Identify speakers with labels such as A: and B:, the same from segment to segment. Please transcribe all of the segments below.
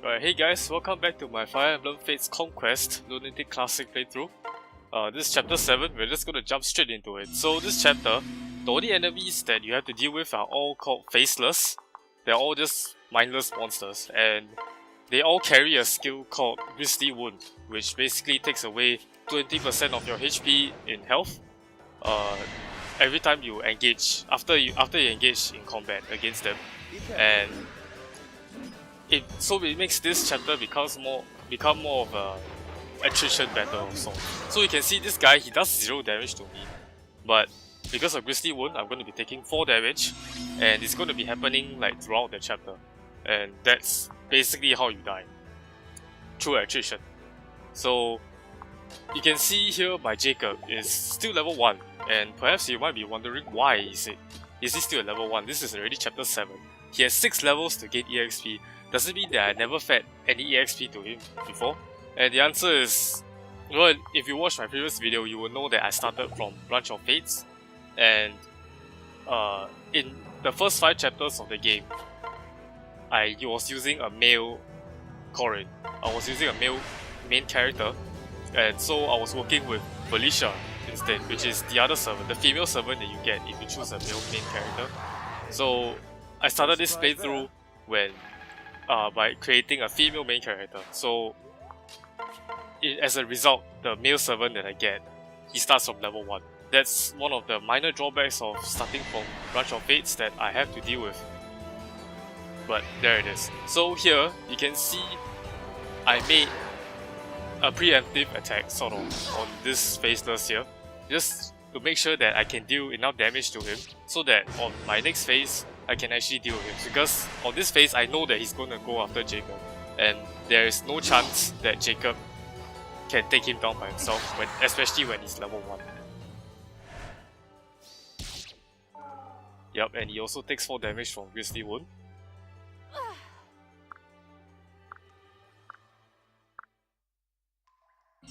A: Alright, hey guys, welcome back to my Fire Emblem Fates Conquest Lunatic Classic playthrough. This is chapter 7, we're just gonna jump straight into it. So this chapter, the only enemies that you have to deal with are all called Faceless. They're all just mindless monsters, and they all carry a skill called Grisly Wound, which basically takes away 20% of your HP in health every time you engage, after you engage in combat against them. And so it makes this chapter become more of a attrition battle of sorts. So you can see this guy, he does 0 damage to me, but because of Grisly Wound, I'm going to be taking 4 damage, and it's going to be happening like throughout the chapter, and that's basically how you die, through attrition. So you can see here my Jacob is still level 1, and perhaps you might be wondering why is he still at level 1? This is already chapter 7. He has 6 levels to gain EXP. Does it mean that I never fed any EXP to him before? And the answer is, well, if you watched my previous video, you will know that I started from Branch of Fates, and in the first 5 chapters of the game, I was using a male Corin. I was using a male main character, and so I was working with Felicia instead, which is the other servant, the female servant that you get if you choose a male main character. So I started this playthrough when by creating a female main character. So as a result, the male servant that I get, he starts from level 1. That's one of the minor drawbacks of starting from Branch of Fates that I have to deal with. But there it is. So here, you can see I made a preemptive attack sort of on this Faceless here, just to make sure that I can deal enough damage to him, so that on my next phase, I can actually deal with him. Because on this phase, I know that he's going to go after Jacob, and there is no chance that Jacob can take him down by himself, especially when he's level 1. Yep, and he also takes 4 damage from Grisly Wound.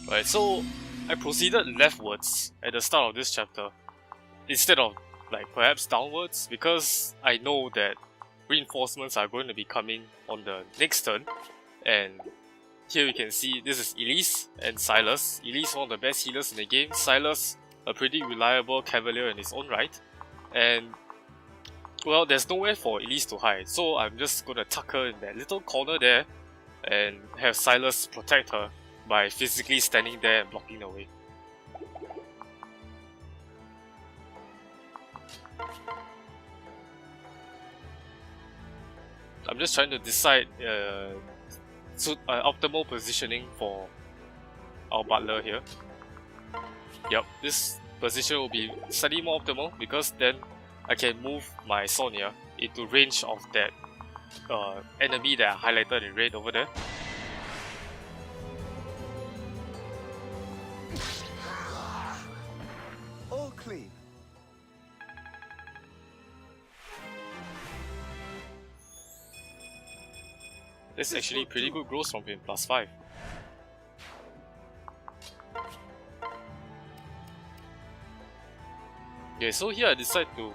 A: Right, so I proceeded leftwards at the start of this chapter, instead of like perhaps downwards, because I know that reinforcements are going to be coming on the next turn. And here you can see this is Elise and Silas. Elise, one of the best healers in the game. Silas, a pretty reliable cavalier in his own right. And well, there's nowhere for Elise to hide, so I'm just gonna tuck her in that little corner there and have Silas protect her by physically standing there and blocking the way. I'm just trying to decide optimal positioning for our butler here. Yep, this position will be slightly more optimal because then I can move my Sonia into range of that enemy that I highlighted in red over there.
B: All clean.
A: That's actually pretty good growth from him, +5. Okay, so here I decide to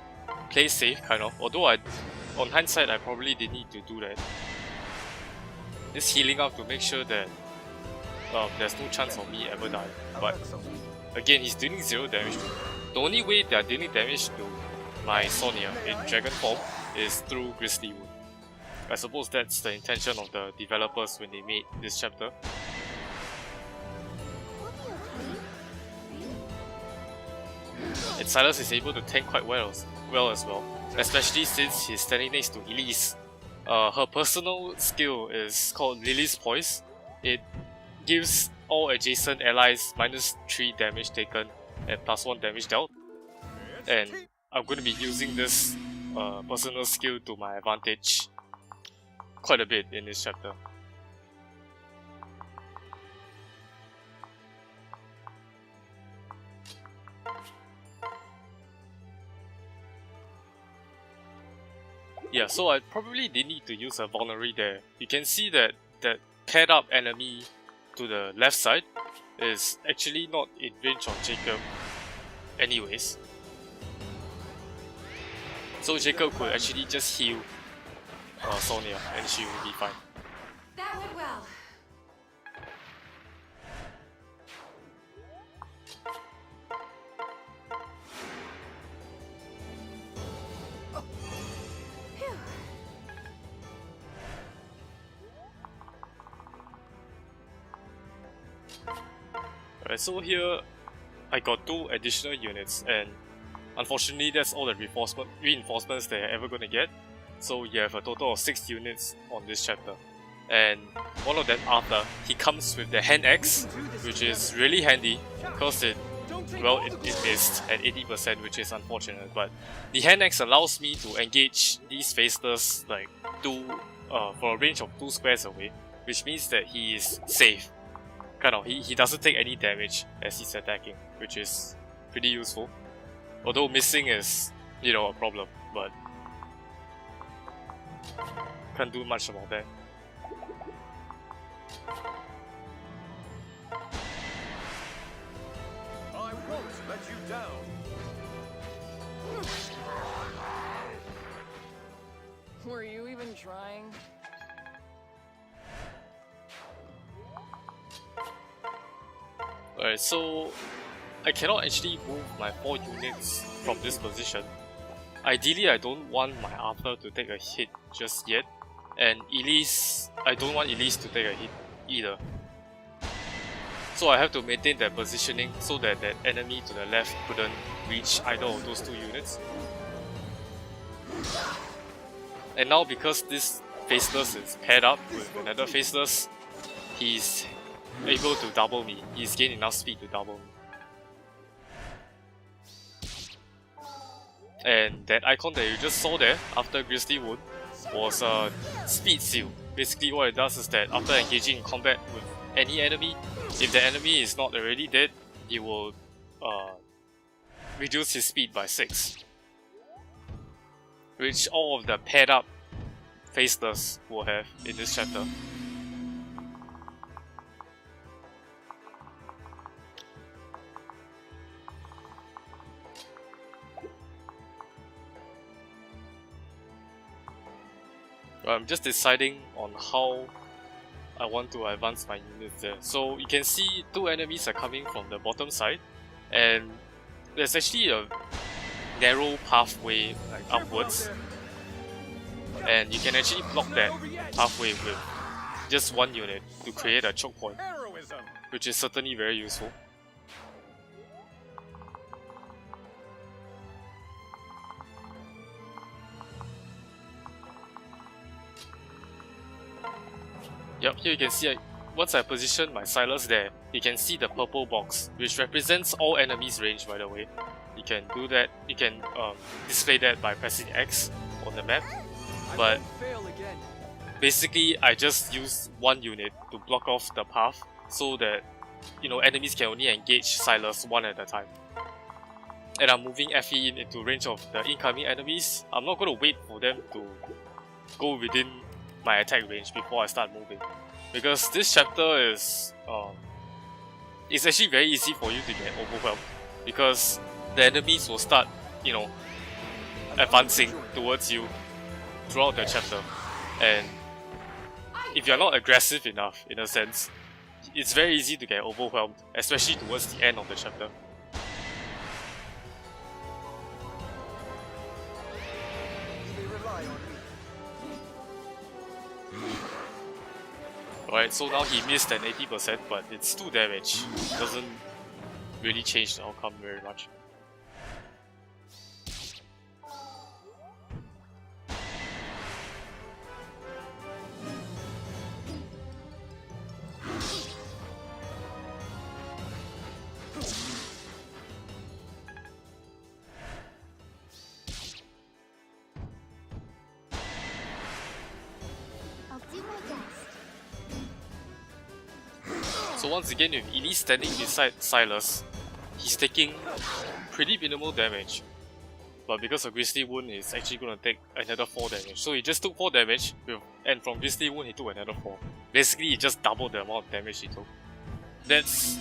A: play safe, kind of. Although on hindsight, I probably didn't need to do that. Just healing up to make sure that there's no chance of me ever dying. But again, he's dealing 0 damage to me. The only way they are dealing damage to my Sonia in Dragon form is through Grisly Wound. I suppose that's the intention of the developers when they made this chapter. And Silas is able to tank quite well as well, especially since he's standing next to Elise. Her personal skill is called Lily's Poise. It gives all adjacent allies -3 damage taken and +1 damage dealt. And I'm going to be using this personal skill to my advantage quite a bit in this chapter. Yeah, so I probably didn't need to use a vulnerary there. You can see that that paired up enemy to the left side is actually not in range of Jacob anyways. So Jacob could actually just heal Sonia and she will be fine.
C: That went
A: Alright, so here I got 2 additional units, and unfortunately that's all the reinforcements that you're ever gonna get. So you have a total of 6 units on this chapter. And one of them, Arthur, he comes with the hand axe, which is really handy because it missed at 80%, which is unfortunate. But the hand axe allows me to engage these faceless like for a range of 2 squares away, which means that he is safe. He doesn't take any damage as he's attacking, which is pretty useful. Although missing is, a problem, but can't do much about that.
B: I won't let you down.
C: Were you even trying?
A: Alright, so I cannot actually move my 4 units from this position. Ideally, I don't want my Arthur to take a hit just yet, and Elise, I don't want Elise to take a hit either. So I have to maintain that positioning so that that enemy to the left couldn't reach either of those 2 units. And now because this faceless is paired up with another faceless, he's able to double me. He's gained enough speed to double me. And that icon that you just saw there after Grizzly Wound was a speed seal. Basically what it does is that after engaging in combat with any enemy, if the enemy is not already dead, he will reduce his speed by 6. Which all of the paired up faceless will have in this chapter. I'm just deciding on how I want to advance my units there. So you can see 2 enemies are coming from the bottom side, and there's actually a narrow pathway like upwards, and you can actually block that pathway with just 1 unit to create a choke point, which is certainly very useful. Yep, here you can see once I position my Silas there, you can see the purple box, which represents all enemies' range, by the way. You can do that, you can display that by pressing X on the map, but basically I just use 1 unit to block off the path so that enemies can only engage Silas 1 at a time. And I'm moving FE into range of the incoming enemies. I'm not going to wait for them to go within my attack range before I start moving, because this chapter is it's actually very easy for you to get overwhelmed, because the enemies will start advancing towards you throughout the chapter, and if you're not aggressive enough, in a sense, it's very easy to get overwhelmed, especially towards the end of the chapter. Alright, so now he missed an 80%, but it's 2 damage. Doesn't really change the outcome very much. So once again, with Elise standing beside Silas, he's taking pretty minimal damage. But because of Grizzly Wound, he's actually going to take another 4 damage. So he just took 4 damage, and from Grizzly Wound he took another 4. Basically, he just doubled the amount of damage he took. That's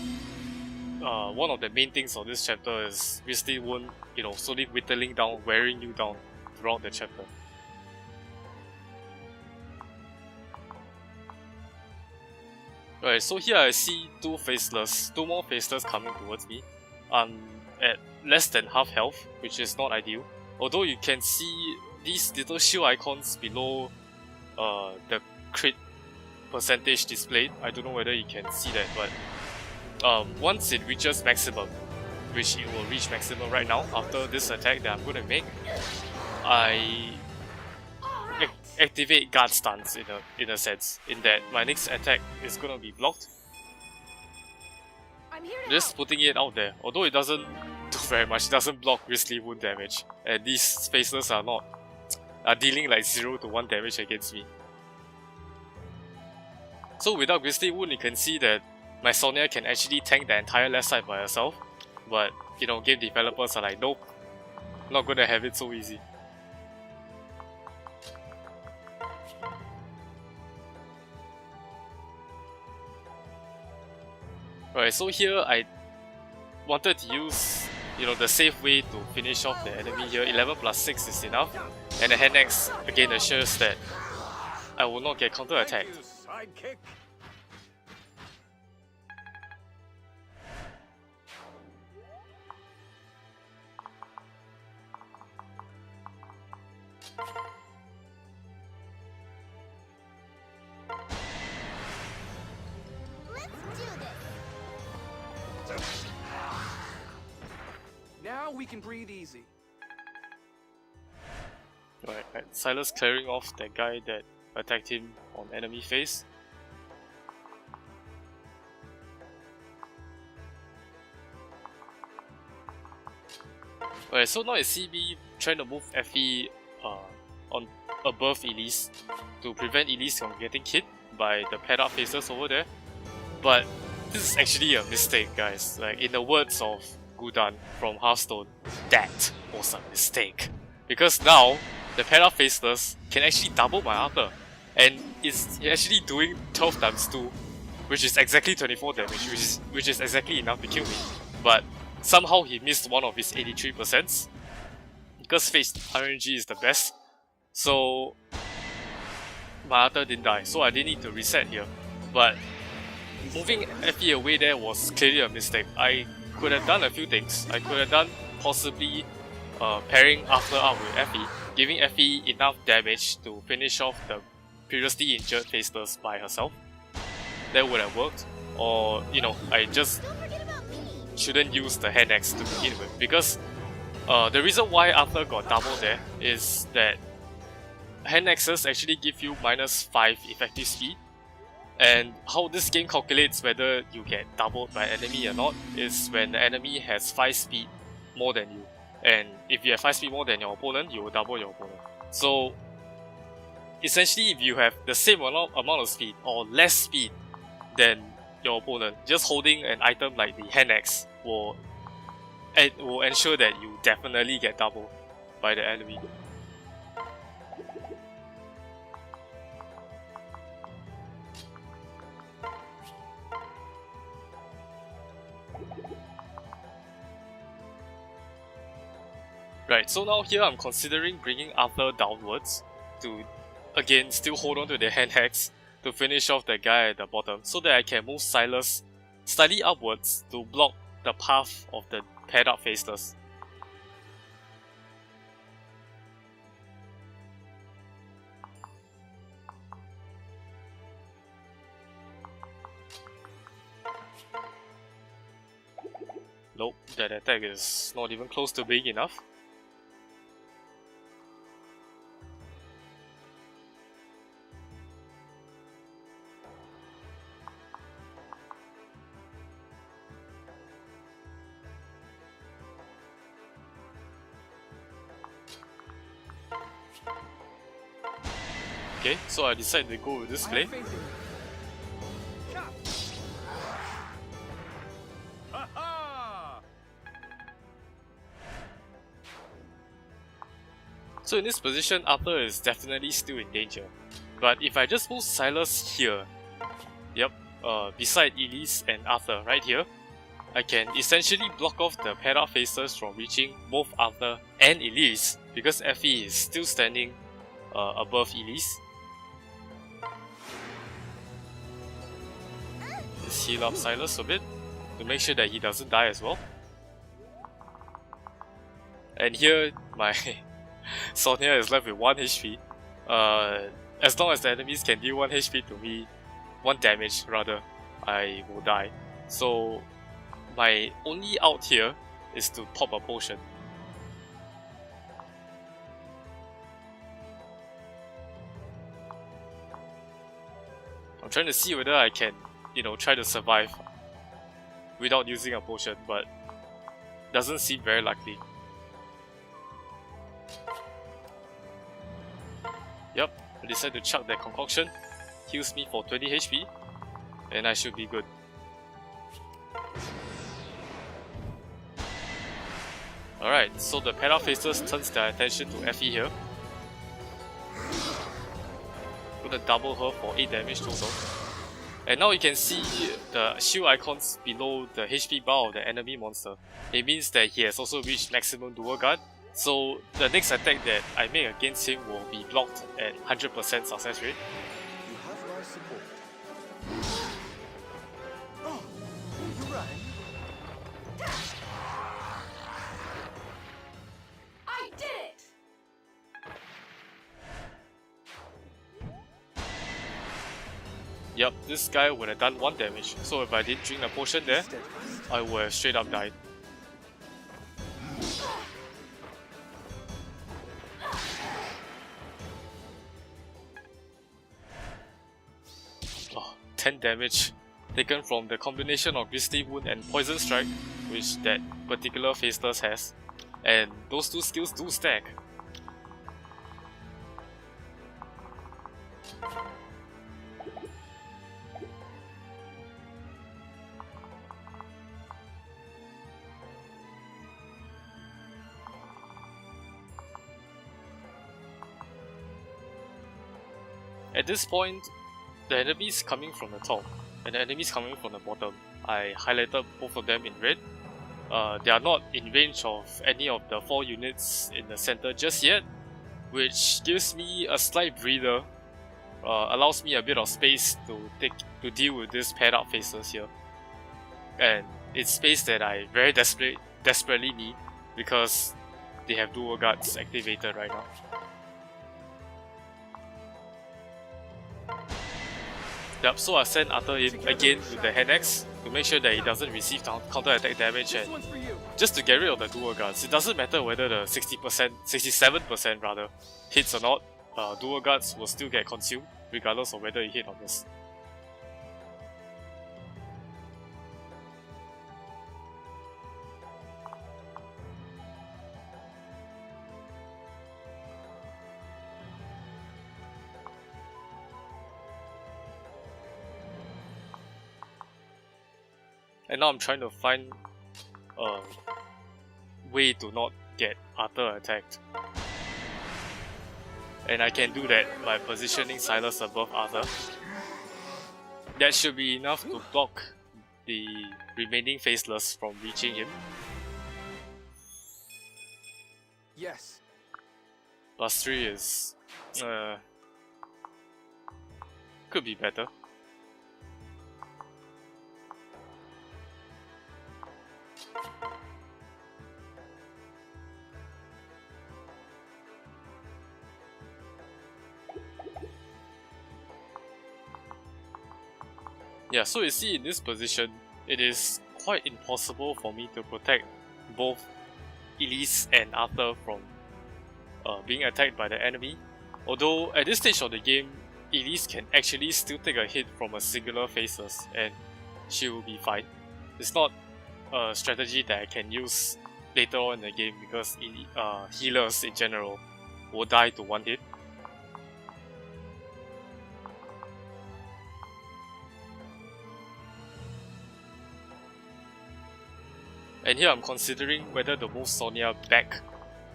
A: one of the main things of this chapter is Grizzly Wound, slowly whittling down, wearing you down throughout the chapter. Alright, so here I see 2 more faceless coming towards me. I'm at less than half health, which is not ideal. Although you can see these little shield icons below the crit percentage displayed. I don't know whether you can see that, but once it reaches maximum, which it will reach maximum right now after this attack that I'm gonna make, I activate guard stance in a sense, in that my next attack is gonna be blocked.
C: I'm here to
A: Just
C: help.
A: putting it out there, although it doesn't do very much, it doesn't block Grizzly Wound damage, and these spaces are dealing like 0 to 1 damage against me. So without Grizzly Wound, you can see that my Sonya can actually tank the entire left side by herself, but you know, game developers are like, nope, not gonna have it so easy. Alright, so here I wanted to use, you know, the safe way to finish off the enemy here. 11 plus 6 is enough, and the hand axe again assures that I will not get counter
B: Thank
A: attacked.
B: you, sidekick.
D: Now we can breathe easy.
A: Right, Silas clearing off that guy that attacked him on enemy face. Alright, so now I see me trying to move Effie on above Elise to prevent Elise from getting hit by the paired up faces over there. But this is actually a mistake, guys. Like, in the words of Gudan from Hearthstone, that was a mistake. Because now, the paired up faceless can actually double my armor, and it's actually doing 12 times 2, which is exactly 24 damage, which is exactly enough to kill me. But somehow he missed one of his 83%, because Fate's RNG is the best, so my Arthur didn't die, so I didn't need to reset here. But moving Effie away there was clearly a mistake. I could have done a few things. I could have done possibly pairing Arthur up with Effie, giving Effie enough damage to finish off the previously injured faceless by herself. That would have worked. Or, you know, I just shouldn't use the hand axe to begin with, because the reason why Arthur got double there is that hand axes actually give you -5 effective speed, and how this game calculates whether you get doubled by enemy or not is when the enemy has 5 speed more than you, and if you have 5 speed more than your opponent, you will double your opponent. So essentially, if you have the same amount of speed or less speed than your opponent, just holding an item like the hand axe will ensure that you definitely get doubled by the enemy. Right, so now here I'm considering bringing Arthur downwards to, again, still hold on to the hand axe to finish off the guy at the bottom, so that I can move Silas slightly upwards to block the path of the paired up faceless. Nope, that attack is not even close to being enough. Okay, so I decided to go with this
D: I
A: play.
D: have faith in you.
B: Ha-ha!
A: So in this position, Arthur is definitely still in danger. But if I just move Silas here, yep, beside Elise and Arthur right here, I can essentially block off the paired up faces from reaching both Arthur and Elise, because Effie is still standing above Elise. Just heal up Silas a bit to make sure that he doesn't die as well. And here my Sonya is left with 1 HP. As long as the enemies can deal 1 HP to me, 1 damage rather, I will die. So my only out here is to pop a potion. I'm trying to see whether I can, try to survive without using a potion, but doesn't seem very likely. Yep, I decided to chuck that concoction, heals me for 20 HP, and I should be good. Alright, so the Paralogues turns their attention to FE here. Gonna double her for 8 damage total. And now you can see the shield icons below the HP bar of the enemy monster. It means that he has also reached maximum dual guard. So the next attack that I make against him will be blocked at 100% success rate.
B: You have my support. Oh, you rang.
C: I did it!
A: Yup, this guy would have done 1 damage, so if I didn't drink the potion there, I would have straight up died. Oh, 10 damage taken from the combination of Grisly Wound and Poison Strike, which that particular Faceless has, and those 2 skills do stack. At this point, the enemies coming from the top and the enemies coming from the bottom. I highlighted both of them in red. They are not in range of any of the 4 units in the center just yet, which gives me a slight breather, allows me a bit of space to deal with these paired up faces here. And it's space that I very desperately need because they have dual guards activated right now. Yep, so I send Arthur in again with the hand axe to make sure that he doesn't receive counter attack damage, and just to get rid of the dual guards. It doesn't matter whether the 67% rather hits or not, dual guards will still get consumed regardless of whether you hit or miss. And now I'm trying to find a way to not get Arthur attacked. And I can do that by positioning Silas above Arthur. That should be enough to block the remaining Faceless from reaching him.
D: Yes.
A: +3 is... could be better. Yeah, so you see in this position, it is quite impossible for me to protect both Elise and Arthur from being attacked by the enemy. Although at this stage of the game, Elise can actually still take a hit from a singular Faceless and she will be fine. It's not a strategy that I can use later on in the game because healers in general will die to 1 hit. And here I'm considering whether to move Sonia back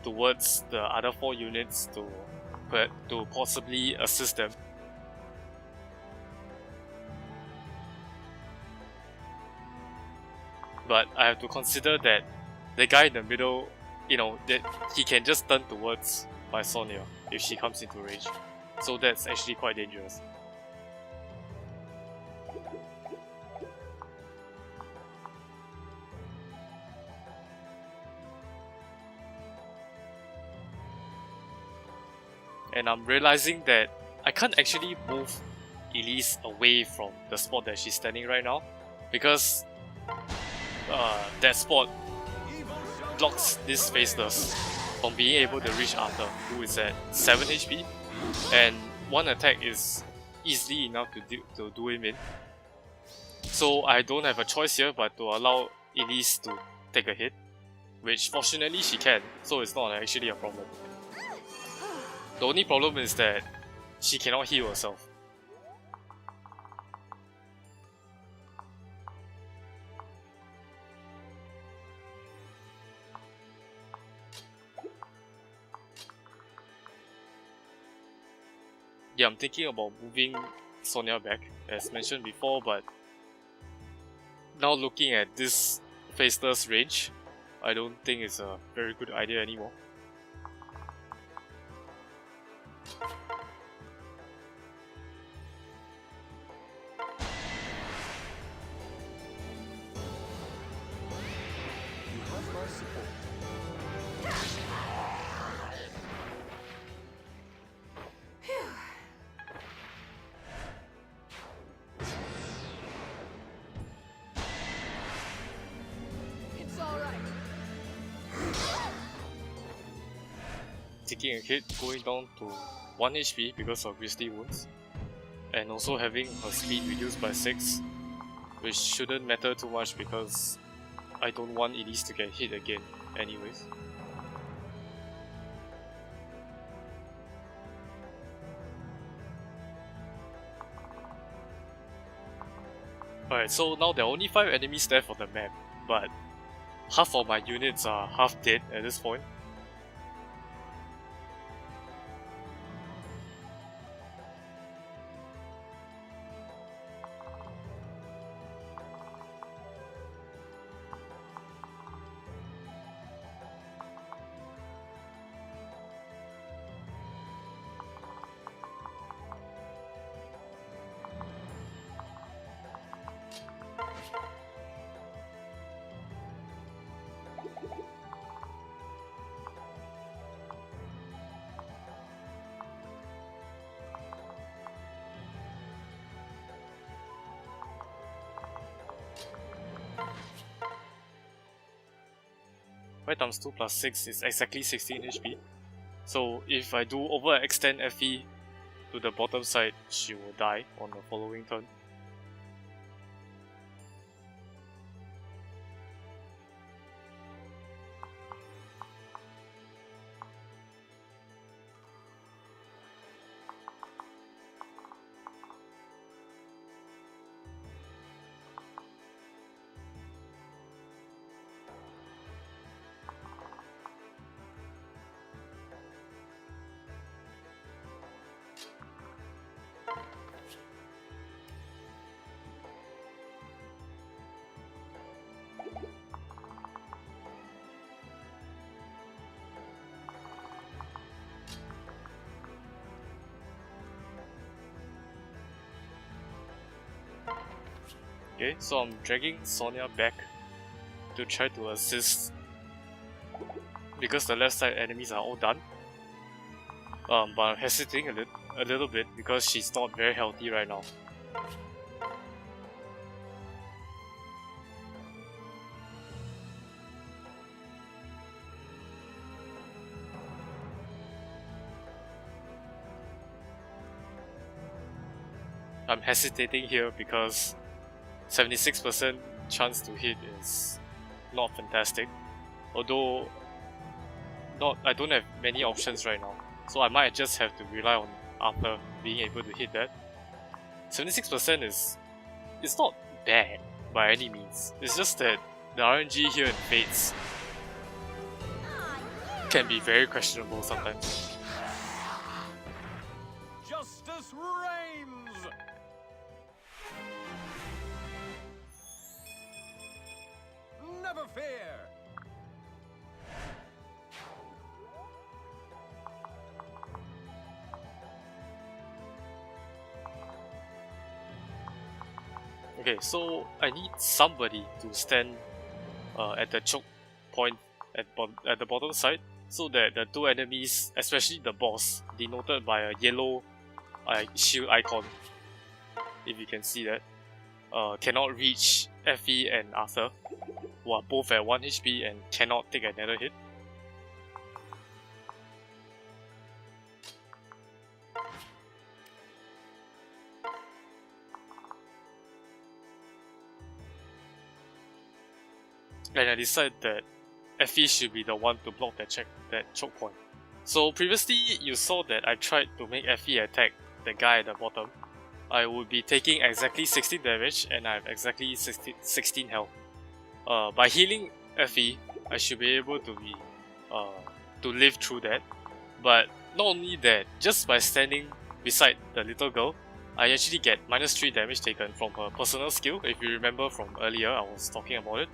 A: towards the other 4 units to possibly assist them. But I have to consider that the guy in the middle, that he can just turn towards my Sonia if she comes into range. So that's actually quite dangerous. And I'm realizing that I can't actually move Elise away from the spot that she's standing right now, because that spot blocks this faceless from being able to reach Arthur, who is at 7 HP, and one attack is easily enough to do him in. So I don't have a choice here but to allow Elise to take a hit, which fortunately she can, so it's not actually a problem. The only problem is that she cannot heal herself. Yeah, I'm thinking about moving Sonia back, as mentioned before, but now looking at this faceless range, I don't think it's a very good idea anymore.
B: You have my support.
C: It's alright.
A: Taking a hit, going down to 1 HP because of Grizzly Wounds, and also having her speed reduced by 6, which shouldn't matter too much because I don't want Elise to get hit again anyways. Alright, so now there are only 5 enemies left on the map, but half of my units are half dead at this point. Five times 2 plus 6 is exactly 16 HP. So if I do overextend FE to the bottom side, she will die on the following turn. Okay, so I'm dragging Sonia back to try to assist because the left side enemies are all done. But I'm hesitating a little bit because she's not very healthy right now. I'm hesitating here because 76% chance to hit is not fantastic. Although I don't have many options right now, so I might just have to rely on Arthur being able to hit that. 76% is it's not bad by any means. It's just that the RNG here in Fates can be very questionable sometimes.
D: Justice reigns! Never fear!
A: Okay, so I need somebody to stand at the choke point at the bottom side, so that the two enemies, especially the boss, denoted by a yellow shield icon, if you can see that, cannot reach Effie and Arthur, who are both at 1 HP and cannot take another hit. And I decided that Effie should be the one to block that choke point. So previously you saw that I tried to make Effie attack the guy at the bottom. I would be taking exactly 16 damage and I have exactly 16 health. By healing Effie, I should be able to live through that. But not only that, just by standing beside the little girl, I actually get -3 damage taken from her personal skill. If you remember from earlier, I was talking about it.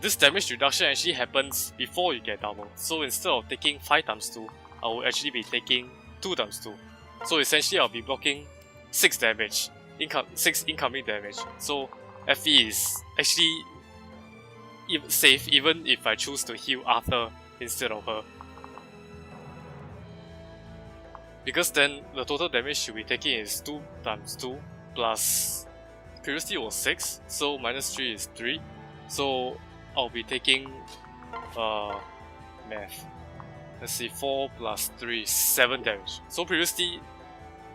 A: This damage reduction actually happens before you get double. So instead of taking 5 times 2, I will actually be taking 2 times 2. So essentially I'll be blocking 6 damage, 6 incoming damage. So Effie is actually safe even if I choose to heal Arthur instead of her. Because then the total damage she'll be taking is 2 times 2 plus, previously it was 6, so -3 is 3. So I'll be taking math. Let's see, 4 plus 3 is 7 damage. So previously,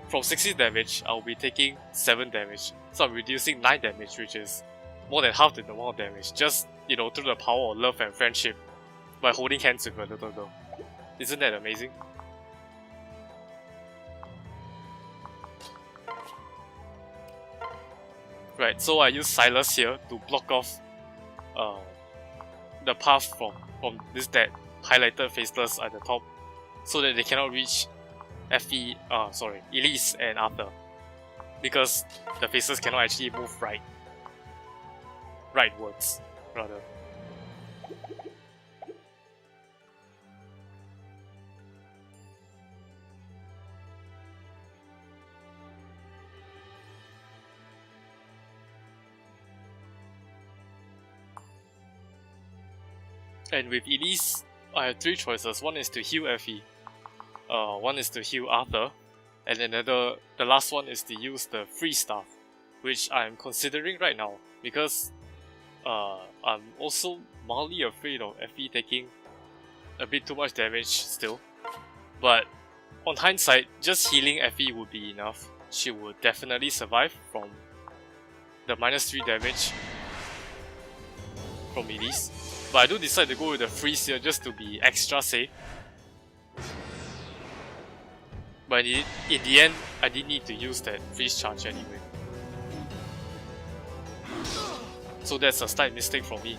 A: from 60 damage, I'll be taking 7 damage. So I'm reducing 9 damage, which is more than half the amount of damage. Just, you know, through the power of love and friendship by holding hands with a little girl. Isn't that amazing? Right, so I use Silas here to block off the path from that highlighted faceless at the top, so that they cannot reach Elise and Arthur, because the faces cannot actually move rightwards rather. And with Elise, I have 3 choices. One is to heal Effie, one is to heal Arthur, and the last one is to use the free staff, which I'm considering right now because I'm also mildly afraid of Effie taking a bit too much damage still. But on hindsight, just healing Effie would be enough. She would definitely survive from the -3 damage from Elise. But I do decide to go with the freeze here just to be extra safe. But in the end, I didn't need to use that freeze charge anyway. So that's a slight mistake from me.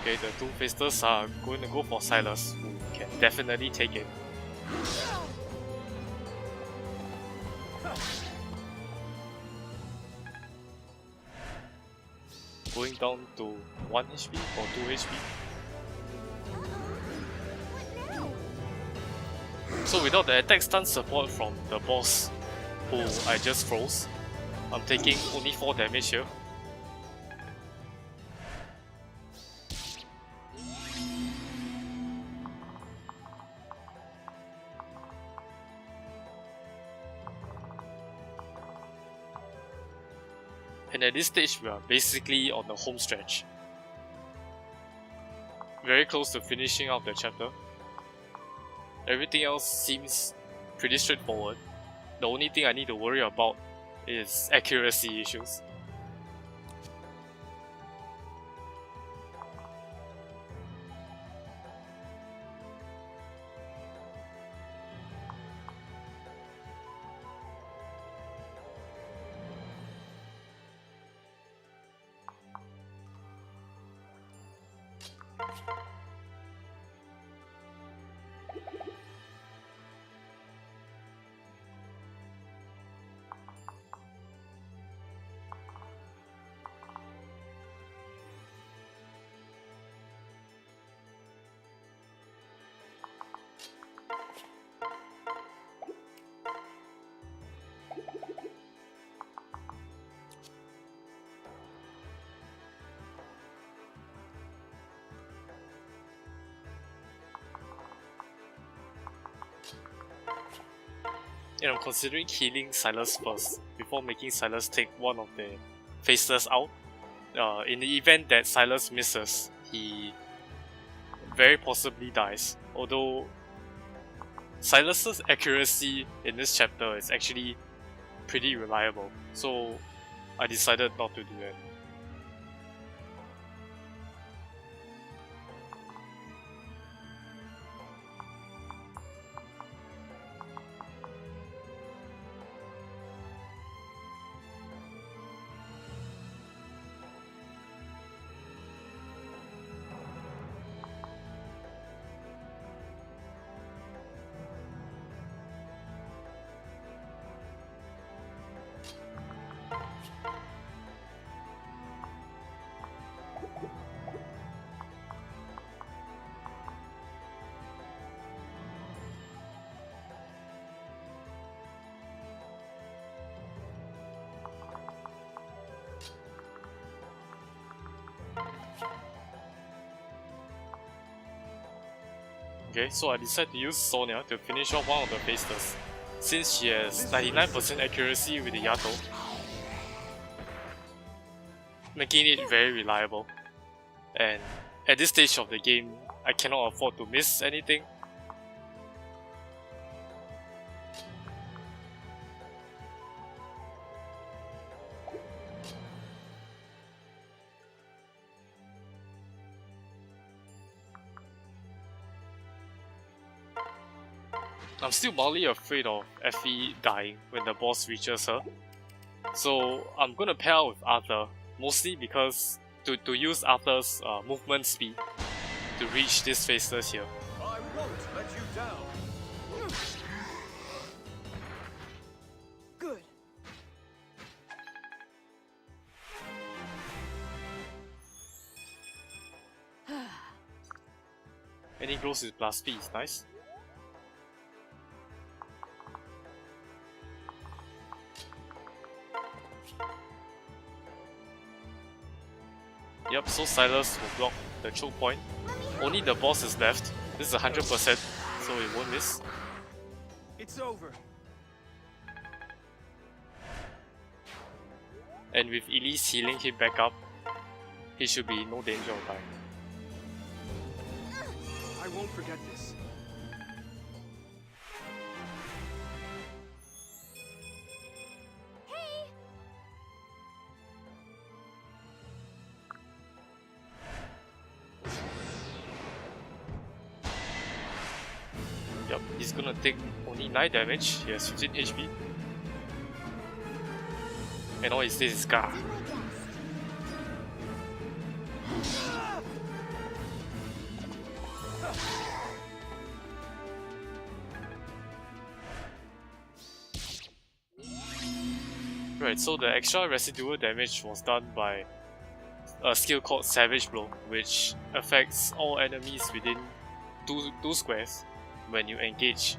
A: Okay, the 2 faceless are going to go for Silas, who can definitely take it. Going down to 1 HP or 2 HP. So without the attack stun support from the boss who I just froze, I'm taking only 4 damage here. And at this stage, we are basically on the home stretch. Very close to finishing out the chapter. Everything else seems pretty straightforward. The only thing I need to worry about is accuracy issues. and I'm considering healing Silas first before making Silas take one of the faceless out. In the event that Silas misses, he very possibly dies. Although Silas's accuracy in this chapter is actually pretty reliable, so I decided not to do that. Okay, so I decided to use Sonia to finish off one of the faceless, since she has 99% accuracy with the Yato, making it very reliable. And at this stage of the game, I cannot afford to miss anything. I'm still mildly afraid of Effie dying when the boss reaches her, so I'm gonna pair up with Arthur, mostly because to use Arthur's movement speed to reach this faceless here.
B: I won't let you down.
C: Good.
A: And he grows his blast speed, is nice. Yep, so Silas will block the choke point. Only the boss is left. This is 100%, so it won't miss.
B: It's over.
A: And with Elise healing him back up, he should be in no danger of dying.
B: I won't forget this.
A: Yep, he's gonna take only 9 damage, he has 15 HP. And all he stays is Scar. Right, so the extra residual damage was done by a skill called Savage Blow, which affects all enemies within 2 squares when you engage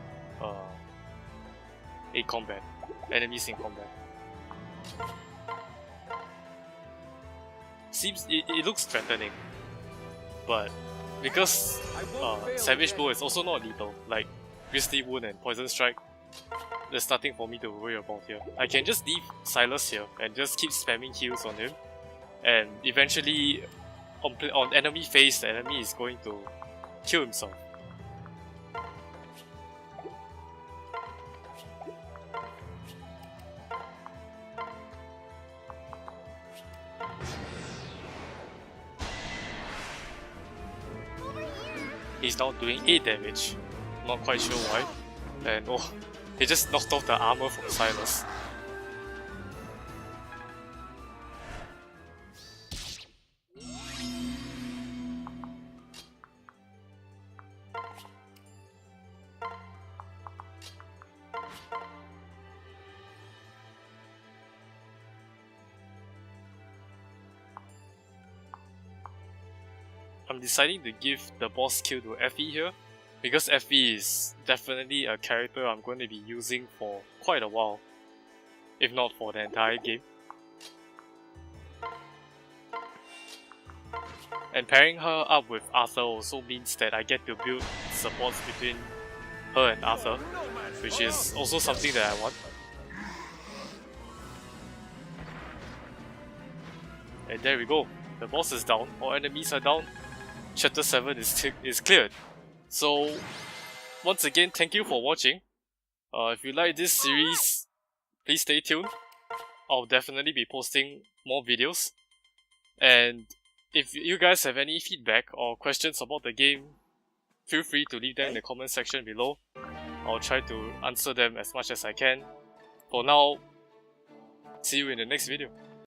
A: enemies in combat. It looks threatening, but because Savage Blow is also not lethal, like Grisly Wound and Poison Strike, there's nothing for me to worry about here. I can just leave Silas here and just keep spamming heals on him, and eventually on enemy phase, the enemy is going to kill himself. He's now doing 8 damage, not quite sure why, and oh, he just knocked off the armor from Silas. I'm deciding to give the boss kill to Effie here, because Effie is definitely a character I'm going to be using for quite a while, if not for the entire game. And pairing her up with Arthur also means that I get to build supports between her and Arthur, which is also something that I want. And there we go. The boss is down, all enemies are down. Chapter 7 is cleared. So, once again, thank you for watching. If you like this series, please stay tuned. I'll definitely be posting more videos. And if you guys have any feedback or questions about the game, feel free to leave them in the comment section below. I'll try to answer them as much as I can. For now, see you in the next video.